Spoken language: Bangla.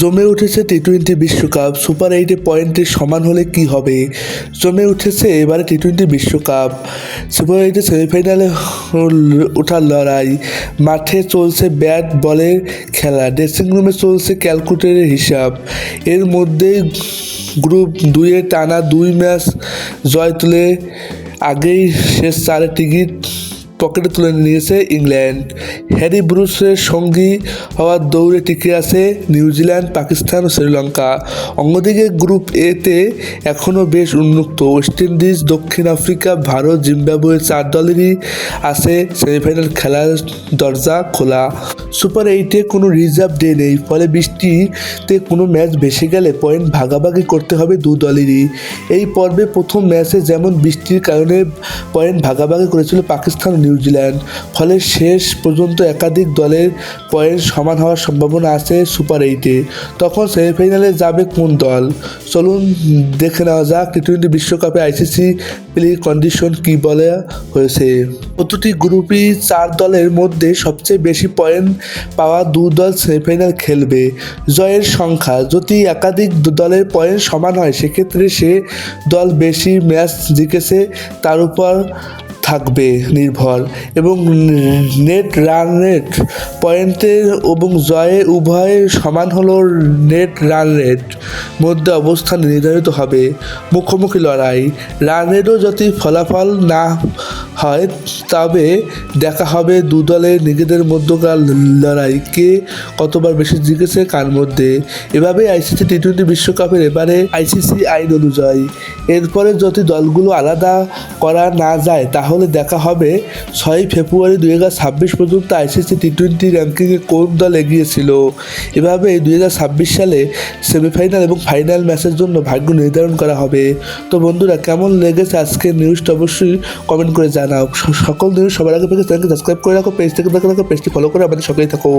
জমে উঠেছে টি-টোয়েন্টি বিশ্বকাপ। সুপার 8 পয়েন্টের সমান হলে কি হবে? জমে উঠেছে এবারে টি-টোয়েন্টি বিশ্বকাপ। সুপার 8 সেমিফাইনালে ওঠার লড়াই। মাঠে চলছে ব্যাট বলের খেলা, ড্রেসিং রুমে চলছে ক্যালকুলেটরের হিসাব। এর মধ্যেই গ্রুপ 2 টানা 2 ম্যাচ জয় তুলে আগেই শেষ 4 টিকিট পকেটে তুলে নিয়েছে ইংল্যান্ড। হ্যারি ব্রুসের সঙ্গী হওয়ার দৌড়ে টিকে আছে নিউজিল্যান্ড, পাকিস্তান ও শ্রীলঙ্কা। অন্যদিকে গ্রুপ এতে এখনও বেশ উন্মুক্ত। ওয়েস্ট ইন্ডিজ, দক্ষিণ আফ্রিকা, ভারত, জিম্বাবুয়ে 4 দলেরই আছে সেমিফাইনাল খেলার দরজা খোলা। সুপার 8 কোনো রিজার্ভ ডে নেই, ফলে বৃষ্টিতে কোনো ম্যাচ ভেসে গেলে পয়েন্ট ভাগাভাগি করতে হবে 2 দলেরই। এই পর্বে প্রথম ম্যাচে যেমন বৃষ্টির কারণে পয়েন্ট ভাগাভাগি করেছিল পাকিস্তান ও নিউজিল্যান্ড, ফলে শেষ পর্যন্ত একাধিক দলের পয়েন্ট সমান হওয়ার সম্ভাবনা আছে সুপার 8-এ। তখন সেমিফাইনালে যাবে কোন দল? চলুন দেখে নেওয়া যাক টি-টোয়েন্টি বিশ্বকাপে আইসিসি প্লে কন্ডিশন কী বলা হয়েছে। প্রতিটি গ্রুপই 4 দলের মধ্যে সবচেয়ে বেশি পয়েন্ট পাওয়া 2 দল সেমিফাইনাল খেলবে। জয়ের সংখ্যা যদি একাধিক দলের পয়েন্ট সমান হয়, সেক্ষেত্রে সে দল বেশি ম্যাচ জিতেছে তার উপর থাকবে নির্ভর, এবং নেট রান রেট পয়েন্টের এবং জয়ে উভয় সমান হলেও নেট রান রেট মধ্যে অবস্থান নির্ধারিত হবে। মুখোমুখি লড়াই, রান রেটও যদি ফলাফল না হয় তবে দেখা হবে 2 দলের নিজেদের মধ্যকার লড়াই, কে কতবার বেশি জিতেছে কার মধ্যে। এভাবেই আইসিসি টি-টোয়েন্টি বিশ্বকাপের এবারে আইসিসি আইন অনুযায়ী এরপরে যদি দলগুলো আলাদা করা না যায় তাহলে দেখা হবে 6 ফেব্রুয়ারি 2026 পর্যন্ত আইসিসি টি-টোয়েন্টি র্যাঙ্কিংয়ে কোন দল এগিয়েছিল। এভাবে 2026 সালে সেমিফাইনাল এবং ফাইনাল ম্যাচের জন্য ভাগ্য নির্ধারণ করা হবে। তো বন্ধুরা, কেমন লেগেছে আজকের নিউজটা অবশ্যই কমেন্ট করে জানাও। সকল নিউজ সবার আগে পেতে চ্যানেলকে সাবস্ক্রাইব করে রাখো, পেজ থেকে দেখে রাখো, পেজটি ফলো করে আমাদের সঙ্গেই থাকো।